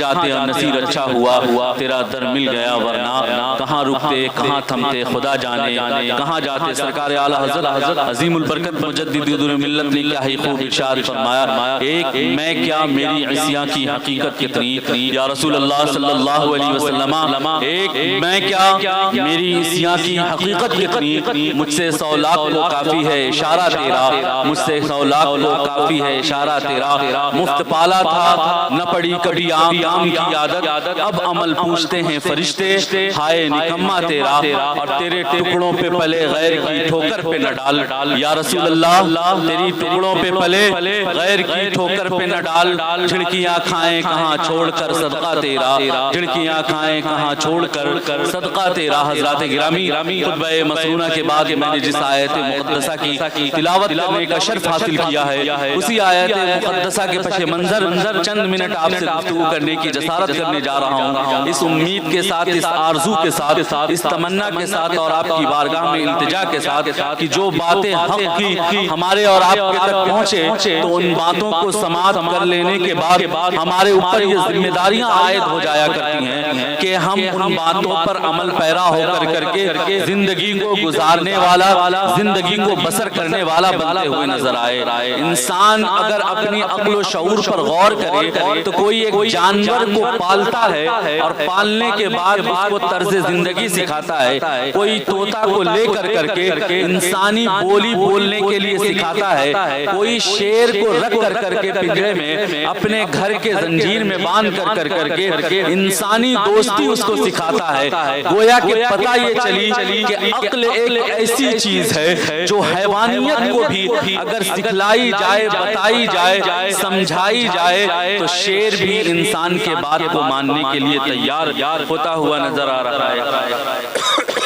جاتے ہیں نصیر اچھا ہوا تیرا در مل گیا ورنہ کہاں رکتے کہاں تھمتے خدا جانے کہاں جاتے سرکار اعلیٰ حضرت عظیم البرکت مجدد دین ملت نے کیا ہی خوب ارشاد فرمایا ایک میں کیا میری عصیاں کی حقیقت کتنی یا رسول اللہ صلی اللہ علیہ وسلم ایک میں کیا میری عصیاں کی حقیقت کتنی مجھ سے 100 لاکھ کو کافی ہے اشارہ تیرا مجھ سے 100 لاکھ کو کافی ہے اشارہ تیرا مفت پالا تھا نہ پڑی کبھی کام کی عادت اب عمل پوچھتے ہیں فرشتے ہائے نکما تیرا اور تیرے ٹکڑوں پہ پلے غیر کی ٹھوکر پہ نہ ڈال یا رسول اللہ تیری ٹکڑوں پہ پلے غیر کی ٹھوکر پہ نہ ڈال جھڑکیاں کھائیں کہاں چھوڑ کر صدقہ تیرا جھڑکیاں کھائیں کہاں چھوڑ کر صدقہ تیرا حضرات گرامی خطبہ مسنونہ کے بعد میں نے جس آیت مقدسہ کی تلاوت کرنے کا شرف حاصل کیا ہے اسی آیت مقدسہ کے پس منظر چند منٹ آپ سے گفتگو کرنے کی جسارت کرنے جا رہا ہوں اس امید کے ساتھ اس آرزو کے ساتھ اس تمنا کے ساتھ اور آپ کی بارگاہ میں التجا کے ساتھ کہ جو باتیں حق کی ہمارے اور آپ کے تک پہنچے تو ان باتوں کو سماعت کر لینے کے بعد ہمارے اوپر یہ ذمہ داریاں عائد ہو جایا کرتی ہیں کہ ہم ان باتوں پر عمل پیرا ہو کر کے زندگی کو گزارنے والا زندگی کو بسر کرنے والا بنتے ہوئے نظر آئے انسان اگر اپنی عقل و شعور پر غور کرے تو کوئی ایک جانور کو پالتا ہے اور پالنے کے بعد اس کو طرز زندگی سکھاتا ہے کوئی طوطا کو لے کر کے انسانی بولی بولنے کے لیے سکھاتا ہے کوئی شیر کو رکھ کر کے پنجرے میں اپنے گھر کے زنجیر میں باندھ کر کے انسانی دوستی اس کو سکھاتا ہے گویا کہ پتہ یہ چلی کہ عقل ایک ایسی چیز ہے جو حیوانیت کو بھی اگر سکھلائی جائے بتائی جائے سمجھائی جائے تو شیر بھی انسان کے بات کو ماننے کے لیے تیار ہوتا ہوا نظر آ رہا ہے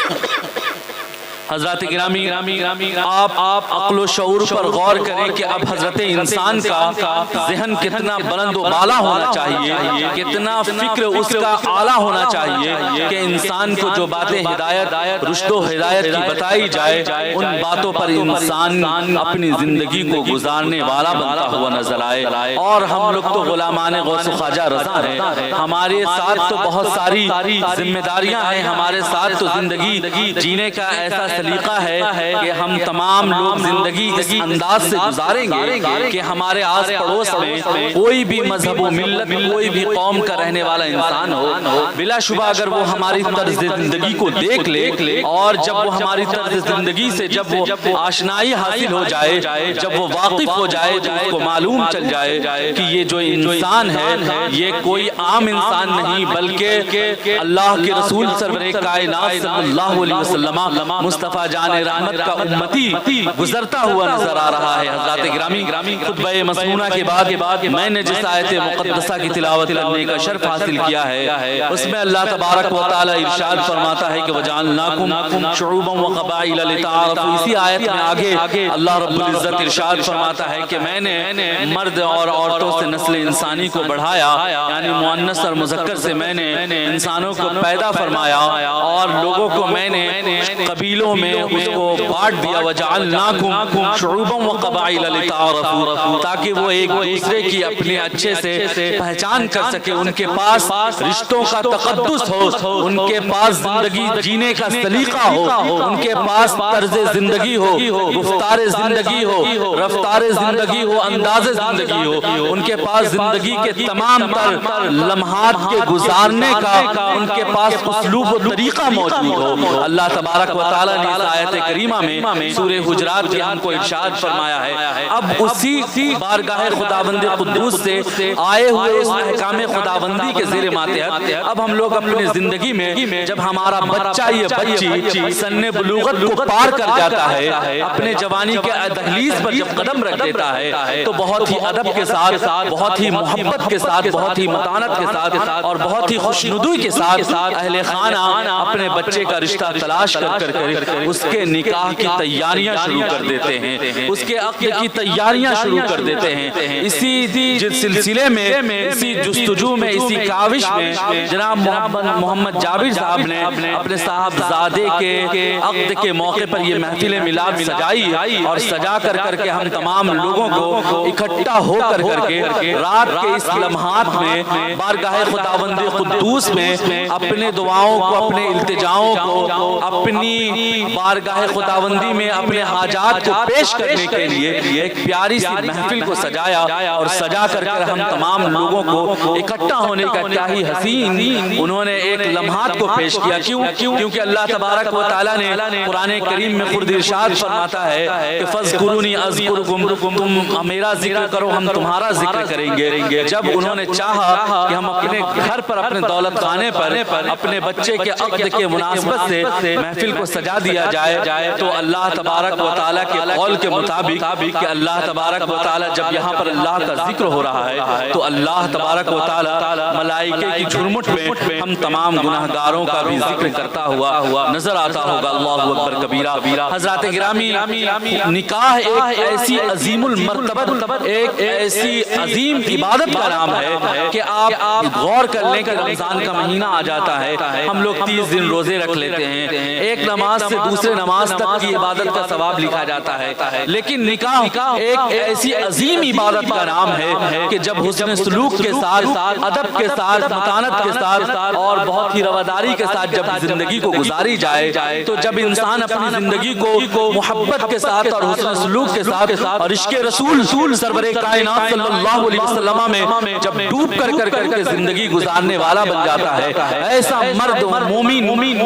حضرات گرامی آپ عقل و شعور پر غور کریں کہ اب حضرت انسان کا ذہن کتنا بلند و بالا ہونا چاہیے کتنا فکر اس کا اعلیٰ ہونا چاہیے کہ انسان کو جو باتیں ہدایت رشد و ہدایت کی بتائی جائے ان باتوں پر انسان اپنی زندگی کو گزارنے والا بنتا ہوا نظر آئے اور ہم لوگ تو غلامان غوث و خواجہ رضا ہیں ہمارے ساتھ تو بہت ساری ذمہ داریاں ہیں ہمارے ساتھ تو زندگی جینے کا ایسا سلیقہ ہے کہ ہم تمام لوگ زندگی اس انداز سے گزاریں گے کہ ہمارے آس پڑوس میں کوئی بھی مذہب و ملت کوئی بھی قوم کا رہنے والا انسان ہو بلا شبہ اگر وہ ہماری طرز زندگی کو دیکھ لے اور جب وہ ہماری طرز زندگی سے جب وہ آشنائی حاصل ہو جائے جب وہ واقف ہو جائے تو اس کو معلوم چل جائے کہ یہ جو انسان ہے یہ کوئی عام انسان نہیں بلکہ اللہ کے رسول سرور کائنات صلی اللہ علیہ وسلم مصطفیٰ جان رحمت کا امتی گزرتا ہوا نظر آ رہا ہے حضرات گرامی خطبہ مسنونہ کے بعد میں نے جس آیت مقدسہ کی تلاوت کرنے کا شرف حاصل کیا ہے اس میں اللہ تبارک و تعالی ارشاد فرماتا ہے کہ وَجَعَلْنَاكُمْ شُعُوبًا وَقَبَائِلَ لِتَعَارَفُوا اسی آیت میں آگے اللہ رب العزت ارشاد فرماتا ہے کہ میں نے مرد اور عورتوں سے نسل انسانی کو بڑھایا یعنی مؤنث اور مذکر سے میں نے انسانوں کو پیدا فرمایا اور لوگوں کو میں نے قبیلوں میں اس کو بانٹ دیا وَجَعَلْنَاكُمْ شُعُوبًا وَقَبَائِلَ لِتَعَارَفُوا تاکہ وہ ایک دوسرے کی اپنے اچھے سے پہچان کر سکے ان کے پاس رشتوں کا تقدس ہو ان کے پاس زندگی جینے کا سلیقہ ہو ان کے پاس طرز زندگی ہو گفتار زندگی ہو رفتار زندگی ہو انداز زندگی ہو ان کے پاس زندگی کے تمام تر لمحات کے گزارنے کا ان کے پاس اسلوب و طریقہ موجود ہو اللہ تبارک و تعالی نے آیت کریمہ میں سورہ حجرات کے ہم کو ارشاد فرمایا ہے اب اسی بارگاہ خداوند قدوس سے آئے ہوئے اس احکام خداوندی کے زیر ماتحت اب ہم لوگ اپنی زندگی میں جب ہمارا بچہ یا بچی سن بلوغت کو پار کر جاتا ہے اپنے جوانی کے دہلیز پر جب قدم رکھ دیتا ہے تو بہت ہی ادب کے ساتھ بہت ہی محبت کے ساتھ بہت ہی متانت کے ساتھ اور بہت ہی خوشنودی کے ساتھ اہل خانہ اپنے بچے کا رشتہ تلاش کر اس کے نکاح کی تیاریاں شروع کر دیتے ہیں، اس کے عقد کی تیاریاں شروع کر دیتے ہیں۔ اسی سلسلے میں، اسی جستجو میں، اسی کاوش میں جناب محمد جابر صاحب نے اپنے صاحبزادے کے عقد کے موقع پر یہ محفل میلاد سجائی، اور سجا کر کے ہم تمام لوگوں کو اکٹھا ہو کر کے رات کے اس لمحات میں بارگاہ خداوند قدوس میں اپنے دعاؤں کو، اپنے التجاؤں کو، اپنی بارگاہ خداوندی میں اپنے حاجات کو پیش کرنے کے لیے ایک پیاری سی محفل کو سجایا، اور سجا کر ہم تمام لوگوں کو اکٹھا ہونے کا کیا ہی حسین انہوں نے ایک لمحات کو پیش کیا۔ کیونکہ اللہ تبارک و تعالیٰ نے قرآن کریم میں خود ارشاد فرماتا ہے کہ فَاذْكُرُونِي أَذْكُرْكُمْ، تم میرا ذکر کرو ہم تمہارا ذکر کریں گے۔ جب انہوں نے چاہا کہ ہم اپنے گھر پر، اپنے دولت خانے پر اپنے بچے کے عقد کے مناسبت سے محفل کو سجا دیا جائے، تو اللہ تبارک و تعالیٰ کے قول کے مطابق کہ اللہ تبارک و تعالیٰ جب یہاں پر اللہ کا ذکر ہو رہا ہے تو اللہ تبارک و تعالیٰ ملائکے کی جھرمٹ میں ہم تمام گناہگاروں کا بھی ذکر کرتا ہوا نظر آتا ہوگا۔ اللہ اکبر کبیرہ۔ حضرات گرامی، نکاح ایک ایسی عظیم المرتبت، ایک ایسی عظیم عبادت کا نام ہے کہ آپ غور کر لیں کہ رمضان کا مہینہ آ جاتا ہے، ہم لوگ 30 دن روزے رکھ لیتے ہیں، ایک نماز سے دوسرے نماز تک کی عبادت کا ثواب لکھا جاتا ہے، لیکن نکاح ایک ایسی عظیم عبادت کا نام ہے کہ جب حسن سلوک کے ساتھ، ادب کے ساتھ، متانت کے ساتھ اور بہت ہی رواداری کے ساتھ جب زندگی کو گزاری جائے، تو جب انسان اپنی زندگی کو محبت کے ساتھ اور حسن سلوک کے ساتھ اور عشق رسول سرور کائنات صلی اللہ علیہ وسلم میں جب ڈوب کر کے زندگی گزارنے والا بن جاتا ہے، ایسا مرد مومن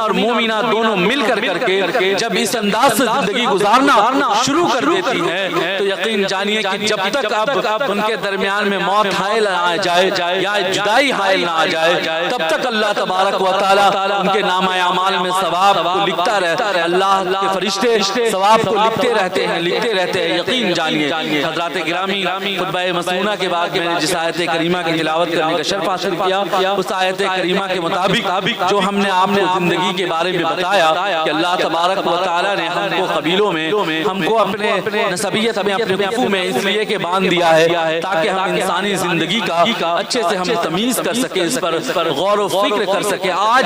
اور مومنہ دونوں مل کر کے جب اس انداز سے زندگی گزارنا شروع کر دیتی ہے، تو یقین جانیے کہ جب تک اب ان کے درمیان میں موت حائل نہ آ جائے یا جدائی حائل نہ آ جائے، تب تک اللہ تبارک و تعالیٰ ان کے نامہ اعمال میں ثواب کو لکھتا رہتا ہے، اللہ کے فرشتے ثواب کو لکھتے رہتے ہیں۔ یقین جانیے حضرات گرامی، خطبہ مسنونہ کے بعد میں نے جس آیت کریمہ کی تلاوت کرنے کا شرف حاصل کیا، اس آیت کریمہ کے مطابق جو ہم نے آپ کو زندگی کے بارے میں بتایا کہ اللہ تبارک و تعالیٰ نے ہم کو قبیلوں میں، ہم کو اپنے نسبیت میں، اپنے قفو میں اس لیے کہ باندھ دیا ہے تاکہ ہم انسانی زندگی کا اچھے سے ہم تمیز کر سکیں، اس پر غور و فکر کر سکیں۔ آج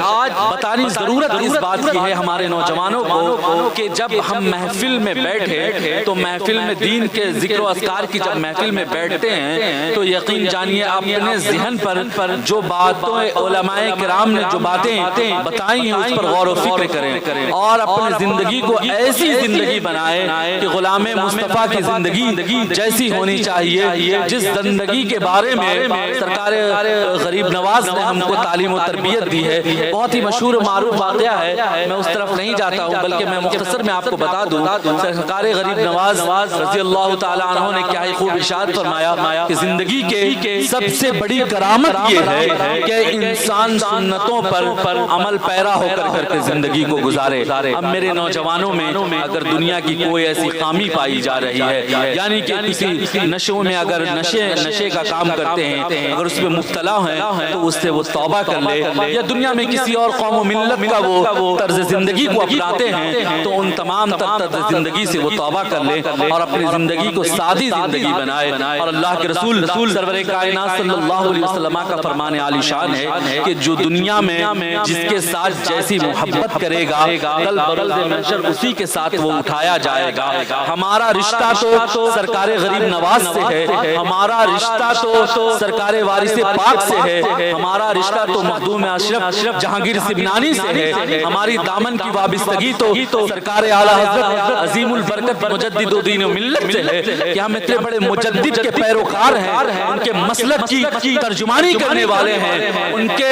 بتانی ضرورت اس بات کی ہے ہمارے نوجوانوں کو کہ جب ہم محفل میں بیٹھے تو محفل میں دین کے ذکر و اذکار کی جب محفل میں بیٹھتے ہیں تو یقین جانیے اپنے ذہن پر جو باتوں علماء کرام نے جو باتیں بتائی ہیں اس پر غور و فکر کریں، اور اپنی زندگی کو ایسی زندگی بنائیں کہ غلام مصطفیٰ کی زندگی جیسی ہونی چاہیے، جس زندگی کے بارے میں سرکار غریب نواز نے ہم کو تعلیم و تربیت دی ہے۔ بہت ہی مشہور و معروف واقعہ ہے، میں اس طرف نہیں جاتا ہوں بلکہ میں مختصر میں آپ کو بتا دوں، سرکار غریب نواز رضی اللہ تعالیٰ عنہ نے کیا ہی خوب ارشاد فرمایا کہ زندگی کے سب سے بڑی کرامت یہ ہے کہ انسان سنتوں پر عمل پیرا ہو کر کے زندگی کو گزارے۔ اب میرے نوجوانوں میں اگر دنیا کی کوئی ایسی خامی پائی جا رہی ہے، یعنی کہ کسی نشوں میں اگر نشے کا کام کرتے ہیں، اگر اس میں مبتلا ہیں تو اس سے وہ توبہ کر لے، یا دنیا میں کسی اور قوم و ملت کا وہ طرز زندگی کو اپناتے ہیں تو ان تمام طرز زندگی سے وہ توبہ کر لے اور اپنی زندگی کو سادی زندگی بنائے۔ اور اللہ کے رسول سرور کائنات صلی اللہ علیہ وسلم کا فرمان عالی شان ہے کہ جو دنیا میں جس کے ساتھ جیسی محبت کرے گا، کل بروز محشر اسی کے ساتھ وہ اٹھایا جائے گا۔ ہمارا رشتہ تو سرکار غریب نواز سے ہے، ہمارا رشتہ تو سرکار وارث پاک سے ہے، ہمارا رشتہ تو مخدوم اشرف جہانگیر سبنانی سے ہے، ہماری دامن کی وابستگی تو سرکار اعلیٰ حضرت عظیم البرکت مجدد دین و ملت سے ہے کہ ہم اتنے بڑے مجدد کے پیروکار ہیں، ان کے مسلک کی ترجمانی کرنے والے ہیں، ان کے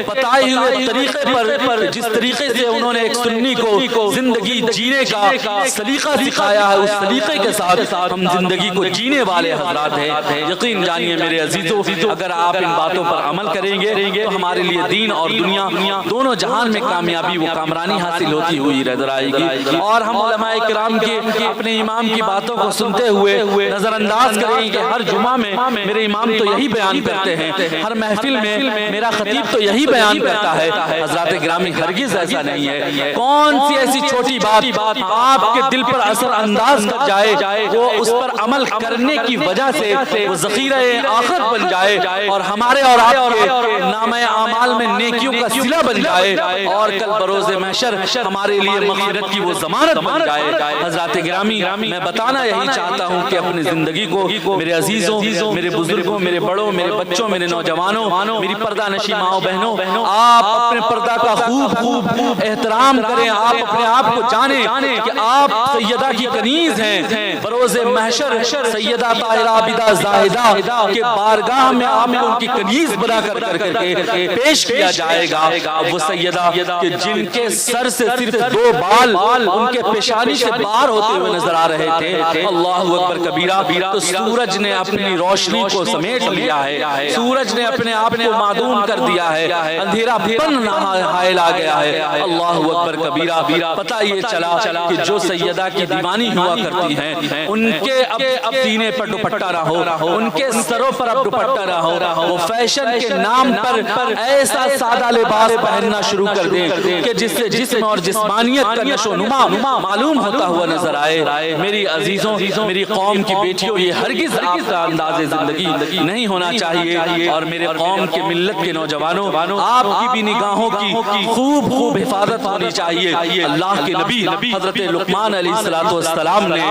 بتائے ہوئے طریقے پر جس طریقے سے انہوں نے ایک سنی کو زندگی جینے کا سلیقہ سکھایا ہے، اس سلیقے کے ساتھ ہم زندگی کو جینے والے حضرات ہیں۔ یقین جانیے میرے عزیزو، اگر آپ ان باتوں پر عمل کریں گے تو ہمارے لیے دین اور دنیا دونوں جہان میں کامیابی و کامرانی حاصل ہوتی ہوئی نظر آئے گی، اور ہم علماء کرام کی اپنے امام کی باتوں کو سنتے ہوئے نظر انداز کریں کہ ہر جمعہ میں میرے امام تو یہی بیان کرتے ہیں، ہر محفل میں میرا خطیب تو یہی بیان کرتا ہے۔ حضرات گرامی، ہرگز ایسا نہیں ہے. کون سی ایسی چھوٹی بات آپ کے دل پر اثر انداز کر جائے وہ اس پر عمل کرنے کی وجہ سے وہ ذخیرہ آخرت بن جائے اور ہمارے اور آپ کے نامہ اعمال میں نیکیوں کا صلہ بن جائے اور کل بروز محشر ہمارے لیے مغفرت کی وہ ضمانت بن جائے. حضرات گرامی میں بتانا یہی چاہتا ہوں کہ اپنی زندگی کو میرے عزیزوں، میرے بزرگوں، میرے بڑوں، میرے بچوں، میرے نوجوانوں، میری پردہ نشی ماؤں بہنوں، آپ اپنے پردہ کا خوب احترام کریں. آپ اپنے آپ کو جانیں کہ آپ سیدہ کی کنیز ہیں. بروز محشر سیدہ طاہرہ عابدہ زاہدہ کے بارگاہ میں آپ کو ان کی کنیز بنا کر کے پیش کیا جائے گا. وہ سیدہ کہ جن کے سر سے صرف 2 بال ان کے پیشانی سے باہر ہوتے ہوئے نظر آ رہے تھے. اللہ اکبر کبیرہ. تو سورج نے اپنی روشنی کو سمیٹ لیا ہے، سورج نے اپنے آپ کو معدوم کر دیا ہے، اندھیرا پن حائل آ گیا ہے. اللہ اکبر کبیرہ. پتہ یہ چلا کہ جو سیدہ کی دیوانی ہوا کرتی ہیں ان کے اب سینے پر دوپٹہ نہ ہو، ان کے سروں پر اب دوپٹہ نہ ہو، وہ فیشن کے نام پر ایسا سادہ لباس پہننا شروع کر دیں کہ جس سے جسم اور جسمانیت کا نشو و نما معلوم ہوتا ہوا نظر آئے. میری عزیزوں، میری قوم کی بیٹیوں، یہ ہرگز آپ کا انداز زندگی نہیں ہونا چاہیے. اور میرے قوم کے ملت کے نوجوانوں، آپ کی بھی نگاہوں کی خوب حفاظت ہونی چاہیے. اللہ کے نبی حضرت لقمان علیہ السلام نے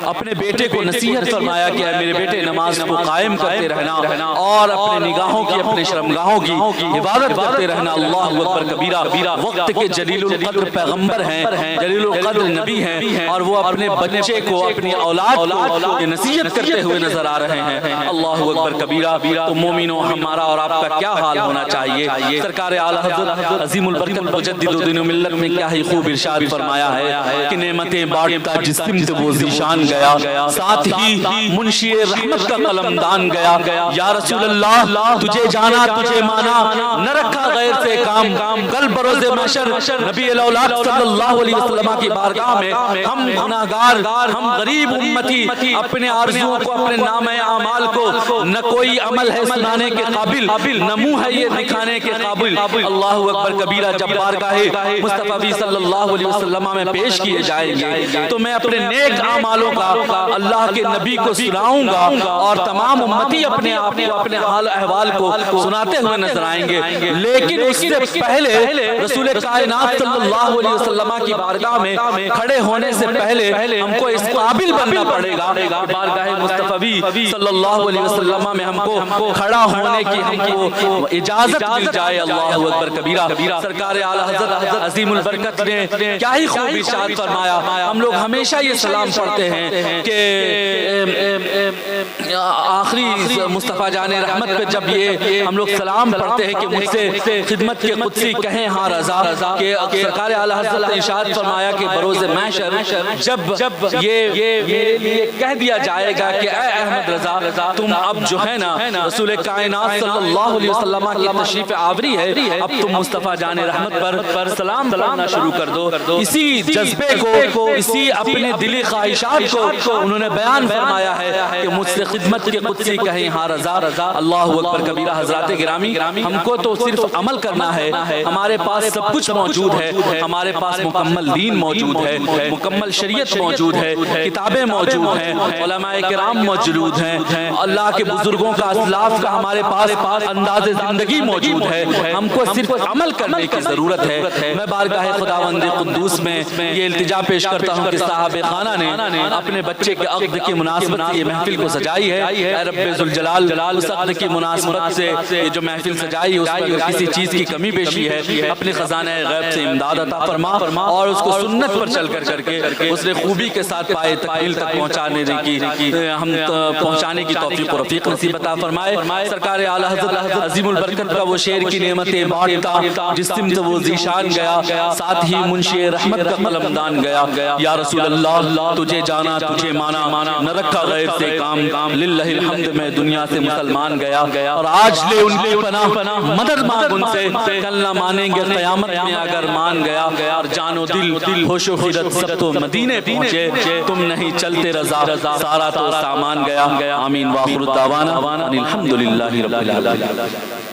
اپنے بیٹے کو نصیحت فرمایا کہ اے میرے بیٹے نماز کو قائم کرتے رہنا اور اپنے نگاہوں کی، اپنے شرمگاہوں کی حفاظت کرتے رہنا. اللہ اکبر کبیرہ. وقت کے جلیل القدر پیغمبر ہیں، جلیل القدر نبی ہیں اور وہ اپنے بچے کو، اپنی اولاد کو نصیحت کرتے ہوئے نظر آ رہے ہیں. اللہ اکبر کبیرہ. تو مومنوں، ہمارا اور آپ کا کیا حال ہونا چاہیے؟ سرکار اعلی حضرت عظیم البرکت مجدد دین و ملت میں کیا ہی خوب ارشاد فرمایا ہے کہ نعمتیں بانٹتا جس سمت وہ ذیشان گیا، ساتھ ہی منشی رحمت کا قلمدان گیا. یا رسول اللہ تجھے جانا تجھے مانا، نہ رکھا غیر سے کام. کل بروز محشر نبی الاولاد صلی اللہ علیہ وسلم کی بارگاہ میں ہم گناہگار، ہم غریب امتی اپنے آرزوؤں کو، اپنے نامہ اعمال کو، نہ کوئی عمل ہے سنانے کے قابل، نہ منہ ہے یہ دکھانے کے قابل. اللہ اکبر کبیرہ. جب بارگاہ مصطفی صلی اللہ علیہ وسلم میں پیش کیے جائیں گے تو میں اپنے نیک اعمالوں کا اللہ کے نبی کو سناؤں گا اور تمام امتی اپنے آپ کو، اپنے حال احوال کو سناتے ہوئے نظر آئیں گے. لیکن اس سے پہلے رسول کائنات صلی اللہ علیہ وسلم کی بارگاہ میں کھڑے ہونے سے پہلے ہم کو اس قابل بننا پڑے گا بارگاہ مصطفی صلی اللہ علیہ وسلم میں ہم کو کھڑا ہونے کی ہم کو اجازت مل جائے. اللہ اکبر کبیرہ. سرکار اعلی حضرت عظیم البرکت نے کیا ہی خوب ارشاد فرمایا. ہم لوگ ہمیشہ یہ سلام پڑھتے ہیں کہ آخری مصطفیٰ جان رحمت پہ جب یہ ہم لوگ سلام پڑھتے ہیں کہ مجھ سے خدمت کے قدسی کہیں ہاں رضا، کہ سرکار اعلی حضرت نے ارشاد فرمایا کہ بروز محشر جب یہ کہہ دیا جائے گا کہ اے احمد رضا تم اب جو ہے نا رسول کائنات صلی اللہ علیہ وسلم کی تشریف آوری ہے، اب تم مصطفیٰ جان رحمت پر سلام پڑھنا شروع کر دو. اسی جذبے کو، اسی اپنے دلی خواہشات کو انہوں نے بیان فرمایا ہے کہ مجھ سے خدمت کے قدسی کہیں ہاں رضا. اللہ اکبر کبیرہ. حضرات گرامی، ہم کو تو صرف عمل کرنا ہے. ہمارے پاس سب کچھ موجود ہے، ہمارے پاس مکمل دین موجود ہے، مکمل شریعت موجود ہے، کتابیں موجود ہیں، علماء کرام موجود ہیں، اللہ کے بزرگوں کا اسلاف کا ہمارے پاس انداز زندگی موجود ہے. ہم کو صرف عمل کرنے کی ضرورت ہے. میں بارگاہ خداوند قدوس میں یہ التجا پیش کرتا ہوں کہ صاحب خانہ نے اپنے بچے کے عقد کی مناسبت سے یہ محفل کو سجائی ہے. اے رب ذوالجلال، اس عقد کی مناسبت سے یہ جو محفل سجائی اس پر کسی چیز کی کمی بیشی ہے اپنے خزانہ غیب سے امداد عطا فرما اور اس کو سنت پر چل کر کے اس نے خوبی کے ساتھ پائے تکمیل تک پہنچانے کی توفیق و رفیق نصیب عطا فرمائے. سرکار اعلی حضرت عظیم البرکت کا وہ شعر کی نعمتیں بانٹتا جس سمت وہ ذیشان گیا، ساتھ ہی منشی رحمت کا قلمدان گیا. یا رسول اللہ تجھے جانا تجھے مانا، نہ رکھا غیر سے کام. للہ الحمد میں دنیا سے مسلمان گیا اور آج لے ان کی پناہ، مدد مانگ ان سے. کل نہ مانیں گے قیامت میں اگر مان گیا. اور جان و دل ہوش و خیرت سب تو مدینے پہنچے، تم نہیں چلتے رضا سارا تو سامان گیا. آمین. وآخر دعوانا الحمدللہ رب العالمین.